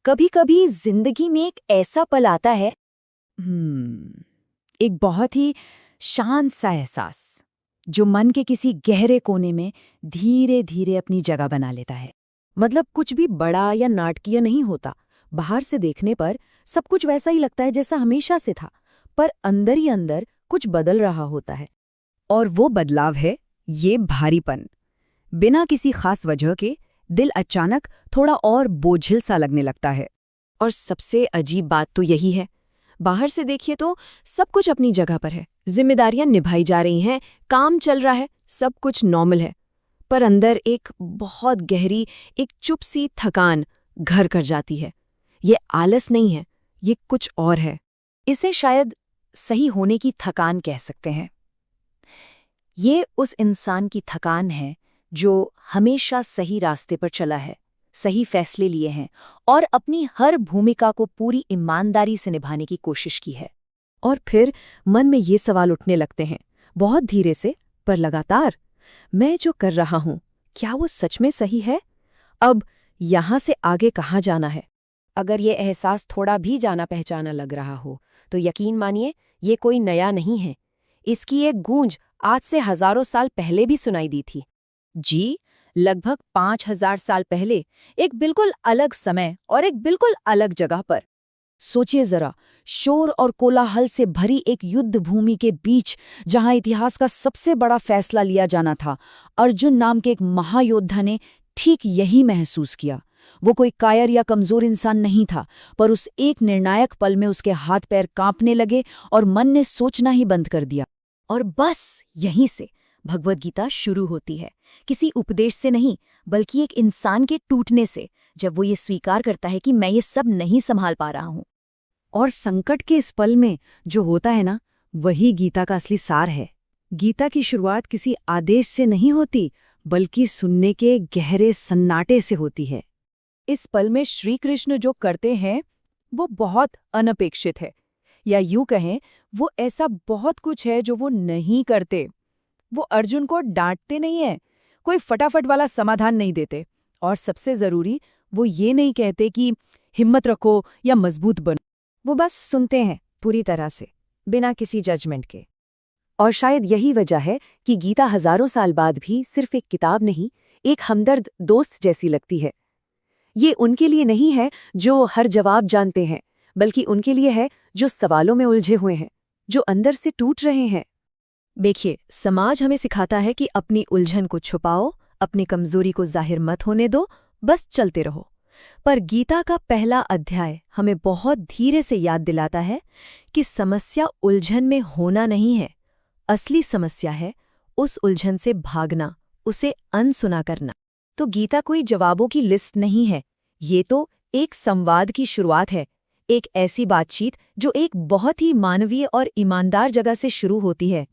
कभी कभी जिंदगी में एक ऐसा पल आता है, एक बहुत ही शांत सा एहसास जो मन के किसी गहरे कोने में धीरे धीरे अपनी जगह बना लेता है। मतलब कुछ भी बड़ा या नाटकीय नहीं होता। बाहर से देखने पर सब कुछ वैसा ही लगता है जैसा हमेशा से था, पर अंदर ही अंदर कुछ बदल रहा होता है। और वो बदलाव है ये भारीपन। बिना किसी खास वजह के दिल अचानक थोड़ा और बोझिल सा लगने लगता है। और सबसे अजीब बात तो यही है, बाहर से देखिए तो सब कुछ अपनी जगह पर है, जिम्मेदारियां निभाई जा रही हैं, काम चल रहा है, सब कुछ नॉर्मल है। पर अंदर एक बहुत गहरी, एक चुप सी थकान घर कर जाती है। ये आलस नहीं है, ये कुछ और है। इसे शायद सही होने की थकान कह सकते हैं। ये उस इंसान की थकान है जो हमेशा सही रास्ते पर चला है, सही फैसले लिए हैं और अपनी हर भूमिका को पूरी ईमानदारी से निभाने की कोशिश की है। और फिर मन में ये सवाल उठने लगते हैं, बहुत धीरे से पर लगातार, मैं जो कर रहा हूं क्या वो सच में सही है? अब यहां से आगे कहाँ जाना है? अगर ये एहसास थोड़ा भी जाना पहचाना लग रहा हो तो यकीन मानिए ये कोई नया नहीं है। इसकी एक गूंज आज से हजारों साल पहले भी सुनाई दी थी। जी, लगभग 5000 साल पहले, एक बिल्कुल अलग समय और एक बिल्कुल अलग जगह पर। सोचिए जरा, शोर और कोलाहल से भरी एक युद्ध भूमि के बीच, जहां इतिहास का सबसे बड़ा फैसला लिया जाना था, अर्जुन नाम के एक महायोद्धा ने ठीक यही महसूस किया। वो कोई कायर या कमजोर इंसान नहीं था, पर उस एक निर्णायक पल में उसके हाथ पैर कांपने लगे और मन ने सोचना ही बंद कर दिया। और बस यहीं से भगवद गीता शुरू होती है, किसी उपदेश से नहीं, बल्कि एक इंसान के टूटने से, जब वो ये स्वीकार करता है कि मैं ये सब नहीं संभाल पा रहा हूं। और संकट के इस पल में जो होता है ना, वही गीता का असली सार है। गीता की शुरुआत किसी आदेश से नहीं होती, बल्कि सुनने के गहरे सन्नाटे से होती है। इस पल में श्री कृष्ण जो करते हैं वो बहुत अनपेक्षित है, या यूं कहें वो ऐसा बहुत कुछ है जो वो नहीं करते। वो अर्जुन को डांटते नहीं है, कोई फटाफट वाला समाधान नहीं देते, और सबसे जरूरी, वो ये नहीं कहते कि हिम्मत रखो या मजबूत बनो। वो बस सुनते हैं पूरी तरह से, बिना किसी जजमेंट के। और शायद यही वजह है कि गीता हजारों साल बाद भी सिर्फ एक किताब नहीं, एक हमदर्द दोस्त जैसी लगती है। ये उनके लिए नहीं है जो हर जवाब जानते हैं, बल्कि उनके लिए है जो सवालों में उलझे हुए हैं, जो अंदर से टूट रहे हैं। देखिए, समाज हमें सिखाता है कि अपनी उलझन को छुपाओ, अपनी कमजोरी को जाहिर मत होने दो, बस चलते रहो। पर गीता का पहला अध्याय हमें बहुत धीरे से याद दिलाता है कि समस्या उलझन में होना नहीं है। असली समस्या है उस उलझन से भागना, उसे अनसुना करना। तो गीता कोई जवाबों की लिस्ट नहीं है, ये तो एक संवाद की शुरुआत है, एक ऐसी बातचीत जो एक बहुत ही मानवीय और ईमानदार जगह से शुरू होती है।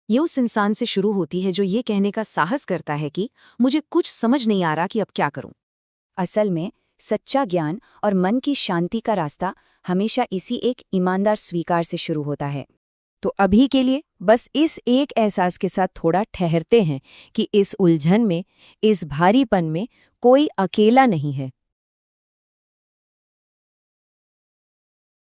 ये उस इंसान से शुरू होती है जो ये कहने का साहस करता है कि मुझे कुछ समझ नहीं आ रहा कि अब क्या करूं। असल में सच्चा ज्ञान और मन की शांति का रास्ता हमेशा इसी एक ईमानदार स्वीकार से शुरू होता है। तो अभी के लिए बस इस एक एहसास के साथ थोड़ा ठहरते हैं कि इस उलझन में, इस भारीपन में कोई अकेला नहीं है।